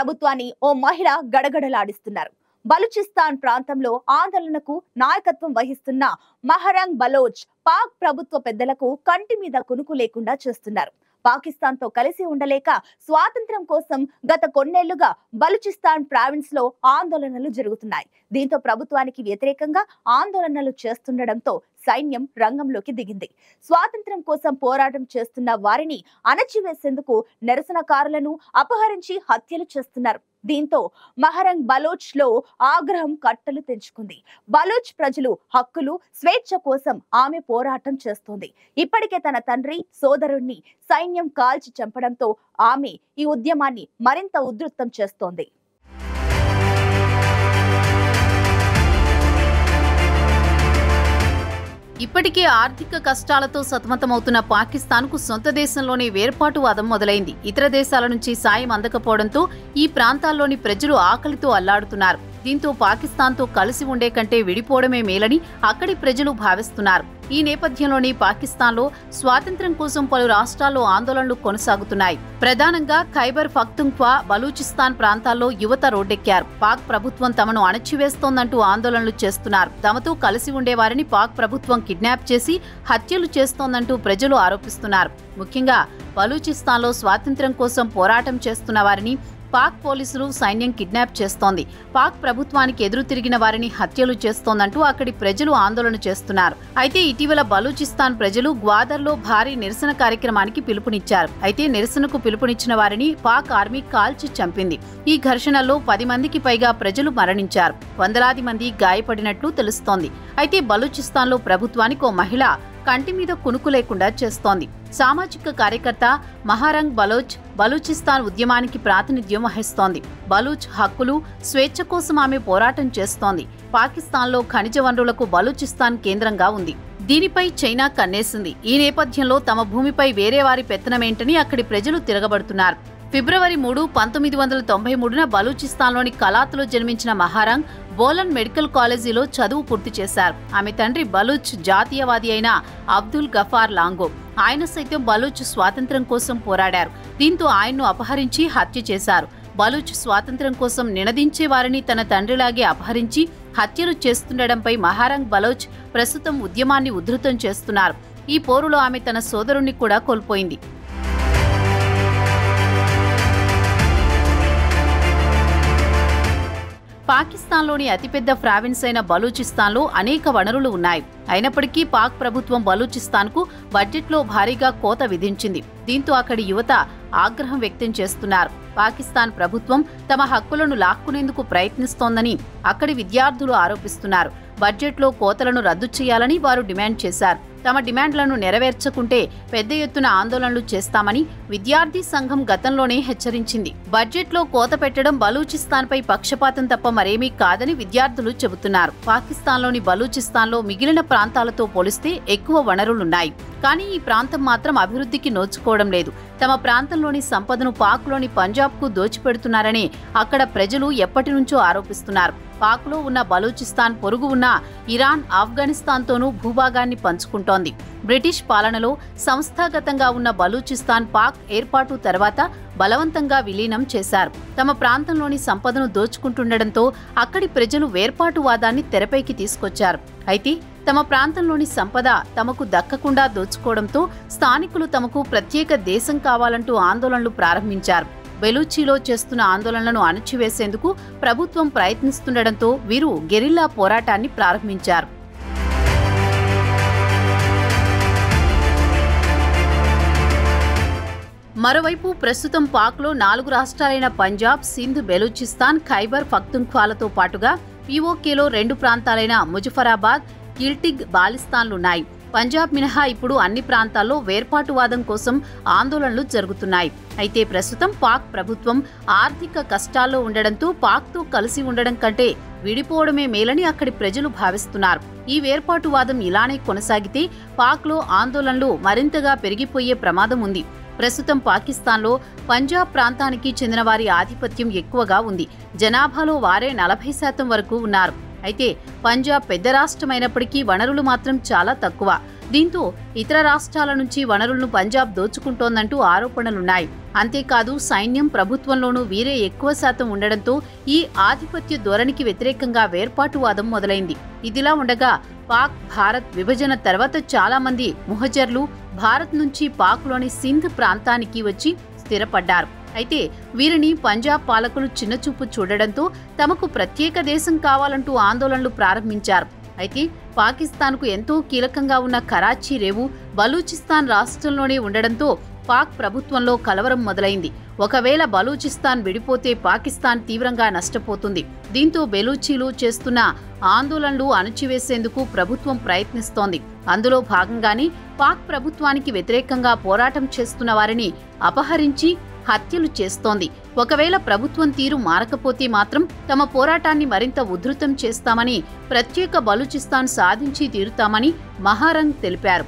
ప్రభుత్వాన్ని ఓ మహిళ గడగడలాడిస్తున్నారు. బలూచిస్తాన్ ప్రాంతంలో ఆందోళనకు నాయకత్వం వహిస్తున్న మహరంగ్ బలోచ్ పాక్ ప్రభుత్వ పెద్దలకు కంటి మీద కునుకు లేకుండా చేస్తున్నారు. పాకిస్తాన్ తో కలిసి ఉండలేక స్వాతంత్ర్యం కోసం గత కొన్నేళ్లుగా బలూచిస్తాన్ ప్రావిన్స్ లో ఆందోళనలు జరుగుతున్నాయి. దీంతో ప్రభుత్వానికి వ్యతిరేకంగా ఆందోళనలు చేస్తుండటంతో సైన్యం రంగంలోకి దిగింది. స్వాతంత్ర్యం కోసం పోరాటం చేస్తున్న వారిని అణచివేసేందుకు నిరసనకారులను అపహరించి హత్యలు చేస్తున్నారు. దీంతో మహరంగ్ బలోచ్ లో ఆగ్రహం కట్టలు తెంచుకుంది. బలోచ్ ప్రజలు హక్కులు, స్వేచ్ఛ కోసం ఆమె పోరాటం చేస్తోంది. ఇప్పటికే తన తండ్రి, సోదరుణ్ణి సైన్యం కాల్చి చంపడంతో ఆమె ఈ ఉద్యమాన్ని మరింత ఉధృతం చేస్తోంది. ఇప్పటికే ఆర్థిక కష్టాలతో సతమతమవుతున్న పాకిస్తాన్కు సొంత దేశంలోనే వేర్పాటువాదం మొదలైంది. ఇతర దేశాల నుంచి సాయం అందకపోవడంతో ఈ ప్రాంతాల్లోని ప్రజలు ఆకలితో అల్లాడుతున్నారు. దీంతో పాకిస్తాన్తో కలిసి ఉండే కంటే విడిపోవడమే మేలని అక్కడి ప్రజలు భావిస్తున్నారు. ఈ నేపథ్యంలోనే పాకిస్తాన్లో స్వాతంత్ర్యం కోసం పలు రాష్ట్రాల్లో ఆందోళనలు కొనసాగుతున్నాయి. ప్రధానంగా ఖైబర్ పఖ్తూన్ఖ్వా, బలూచిస్తాన్ ప్రాంతాల్లో యువత రోడ్డెక్కారు. పాక్ ప్రభుత్వం తమను అణచివేస్తోందంటూ ఆందోళనలు చేస్తున్నారు. తమతో కలిసి ఉండే వారిని పాక్ ప్రభుత్వం కిడ్నాప్ చేసి హత్యలు చేస్తోందంటూ ప్రజలు ఆరోపిస్తున్నారు. ముఖ్యంగా బలూచిస్తాన్లో స్వాతంత్ర్యం కోసం పోరాటం చేస్తున్న వారిని పాక్ పోలీసులు, సైన్యం కిడ్నాప్ చేస్తోంది. పాక్ ప్రభుత్వానికి ఎదురు తిరిగిన వారిని హత్యలు చేస్తోందంటూ అక్కడి ప్రజలు ఆందోళన చేస్తున్నారు. అయితే ఇటీవల బలూచిస్తాన్ ప్రజలు గ్వాదర్లో భారీ నిరసన కార్యక్రమానికి పిలుపునిచ్చారు. అయితే నిరసనకు పిలుపునిచ్చిన వారిని పాక్ ఆర్మీ కాల్చి చంపింది. ఈ ఘర్షణలో 10 మందికి పైగా ప్రజలు మరణించారు. వందలాది మంది గాయపడినట్లు తెలుస్తోంది. అయితే బలూచిస్తాన్లో ప్రభుత్వానికి ఓ మహిళ కంటి మీద కునుకు లేకుండా చేస్తోంది. సామాజిక కార్యకర్త మహరంగ్ బలోచ్ బలూచిస్తాన్ ఉద్యమానికి ప్రాతినిధ్యం వహిస్తోంది. బలూచ్ హక్కులు, స్వేచ్ఛ కోసం ఆమె పోరాటం చేస్తోంది. పాకిస్తాన్లో ఖనిజ వనరులకు బలూచిస్తాన్ కేంద్రంగా ఉంది. దీనిపై చైనా కన్నేసింది. ఈ నేపథ్యంలో తమ భూమిపై వేరే వారి పెత్తనమేంటని అక్కడి ప్రజలు తిరగబడుతున్నారు. ఫిబ్రవరి 3, 1993న బలూచిస్తాన్లోని కలాత్లో జన్మించిన మహరంగ్ బోలన్ మెడికల్ కాలేజీలో చదువు పూర్తి చేశారు. ఆమె తండ్రి బలూచ్ జాతీయవాది అయిన అబ్దుల్ గఫార్ లాంగో. ఆయన సైతం బలూచ్ స్వాతంత్ర్యం కోసం పోరాడారు. దీంతో ఆయన్ను అపహరించి హత్య చేశారు. బలూచ్ స్వాతంత్ర్యం కోసం నినదించే వారిని తన తండ్రిలాగే అపహరించి హత్యలు చేస్తుండటంపై మహరంగ్ బలోచ్ ప్రస్తుతం ఉద్యమాన్ని ఉధృతం చేస్తున్నారు. ఈ పోరులో ఆమె తన సోదరుణ్ణి కూడా కోల్పోయింది. పాకిస్తాన్లోని అతిపెద్ద ప్రావిన్స్ అయిన బలూచిస్తాన్లో అనేక వనరులు ఉన్నాయి. అయినప్పటికీ పాక్ ప్రభుత్వం బలూచిస్తాన్కు బడ్జెట్లో భారీగా కోత విధించింది. దీంతో అక్కడి యువత ఆగ్రహం వ్యక్తం చేస్తున్నారు. పాకిస్తాన్ ప్రభుత్వం తమ హక్కులను లాక్కునేందుకు ప్రయత్నిస్తోందని అక్కడి విద్యార్థులు ఆరోపిస్తున్నారు. బడ్జెట్లో కోతలను రద్దు చేయాలని వారు డిమాండ్ చేశారు. తమ డిమాండ్లను నెరవేర్చకుంటే పెద్ద ఎత్తున ఆందోళనలు చేస్తామని విద్యార్థి సంఘం గతంలోనే హెచ్చరించింది. బడ్జెట్లో కోత పెట్టడం బలూచిస్తాన్పై పక్షపాతం తప్ప మరేమీ కాదని విద్యార్థులు చెబుతున్నారు. పాకిస్తాన్లోని బలూచిస్తాన్లో మిగిలిన ప్రాంతాలతో పోలిస్తే ఎక్కువ వనరులున్నాయి. కానీ ఈ ప్రాంతం మాత్రం అభివృద్ధికి నోచుకోవడం లేదు. తమ ప్రాంతంలోని సంపదను పాక్లోని పంజాబ్కు దోచిపెడుతున్నారని అక్కడ ప్రజలు ఎప్పటి నుంచో ఆరోపిస్తున్నారు. పాక్లో ఉన్న బలూచిస్తాన్ పొరుగు ఉన్న ఇరాన్, ఆఫ్ఘనిస్తాన్తోనూ భూభాగాన్ని పంచుకుంటోంది. బ్రిటిష్ పాలనలో సంస్థాగతంగా ఉన్న బలూచిస్తాన్ పాక్ ఏర్పాటు తర్వాత బలవంతంగా విలీనం చేశారు. తమ ప్రాంతంలోని సంపదను దోచుకుంటుండటంతో అక్కడి ప్రజలు వేర్పాటువాదాన్ని తెరపైకి తీసుకొచ్చారు. అయితే తమ ప్రాంతంలోని సంపద తమకు దక్కకుండా దోచుకోవడంతో స్థానికులు తమకు ప్రత్యేక దేశం కావాలంటూ ఆందోళనలు ప్రారంభించారు. బెలూచిలో చేస్తున్న ఆందోళనలను అణచివేసేందుకు ప్రభుత్వం ప్రయత్నిస్తుండటంతో వీరు గెరిల్లా పోరాటాన్ని ప్రారంభించారు. మరోవైపు ప్రస్తుతం పాక్లో 4 రాష్ట్రాలైన పంజాబ్, సింధ్, బెలూచిస్తాన్, ఖైబర్ పఖ్తూన్ఖ్వాలతో పాటుగా పీఓకేలో 2 ప్రాంతాలైన ముజఫరాబాద్, గిల్టిగ్, బాలిస్తాన్లున్నాయి. పంజాబ్ మినహా ఇప్పుడు అన్ని ప్రాంతాల్లో వేర్పాటువాదం కోసం ఆందోళనలు జరుగుతున్నాయి. అయితే ప్రస్తుతం పాక్ ప్రభుత్వం ఆర్థిక కష్టాల్లో ఉండడంతో పాక్తో కలిసి ఉండడం కంటే విడిపోవడమే మేలని అక్కడి ప్రజలు భావిస్తున్నారు. ఈ వేర్పాటువాదం ఇలానే కొనసాగితే పాక్లో ఆందోళనలు మరింతగా పెరిగిపోయే ప్రమాదం ఉంది. ప్రస్తుతం పాకిస్తాన్లో పంజాబ్ ప్రాంతానికి చెందిన వారి ఆధిపత్యం ఎక్కువగా ఉంది. జనాభాలో వారే 40% వరకు ఉన్నారు. అయితే పంజాబ్ పెద్ద రాష్ట్రమైనప్పటికీ వనరులు మాత్రం చాలా తక్కువ. దీంతో ఇతర రాష్ట్రాల నుంచి వనరులను పంజాబ్ దోచుకుంటోందంటూ ఆరోపణలున్నాయి. అంతేకాదు సైన్యం ప్రభుత్వంలోనూ వీరే ఎక్కువ శాతం ఉండడంతో ఈ ఆధిపత్య ధోరణికి వ్యతిరేకంగా వేర్పాటువాదం మొదలైంది. ఇదిలా ఉండగా పాక్ భారత్ విభజన తర్వాత చాలా మంది ముహజర్లు భారత్ నుంచి పాక్లోని సింధ్ ప్రాంతానికి వచ్చి స్థిరపడ్డారు. అయితే వీరిని పంజాబ్ పాలకులు చిన్నచూపు చూడడంతో తమకు ప్రత్యేక దేశం కావాలంటూ ఆందోళనలు ప్రారంభించారు. అయితే పాకిస్తాన్కు ఎంతో కీలకంగా ఉన్న కరాచీ రేవు బలూచిస్తాన్ రాష్ట్రంలోనే ఉండడంతో పాక్ ప్రభుత్వంలో కలవరం మొదలైంది. ఒకవేళ బలూచిస్తాన్ విడిపోతే పాకిస్తాన్ తీవ్రంగా నష్టపోతుంది. దీంతో బెలూచీలు చేస్తున్న ఆందోళనలు అణచివేసేందుకు ప్రభుత్వం ప్రయత్నిస్తోంది. అందులో భాగంగానే పాక్ ప్రభుత్వానికి వ్యతిరేకంగా పోరాటం చేస్తున్న వారిని అపహరించి హత్యలు చేస్తోంది. ఒకవేళ ప్రభుత్వం తీరు మారకపోతే మాత్రం తమ పోరాటాన్ని మరింత ఉధృతం చేస్తామని, ప్రత్యేక బలూచిస్తాన్ సాధించి తీరుతామని మహారంగ్ తెలిపారు.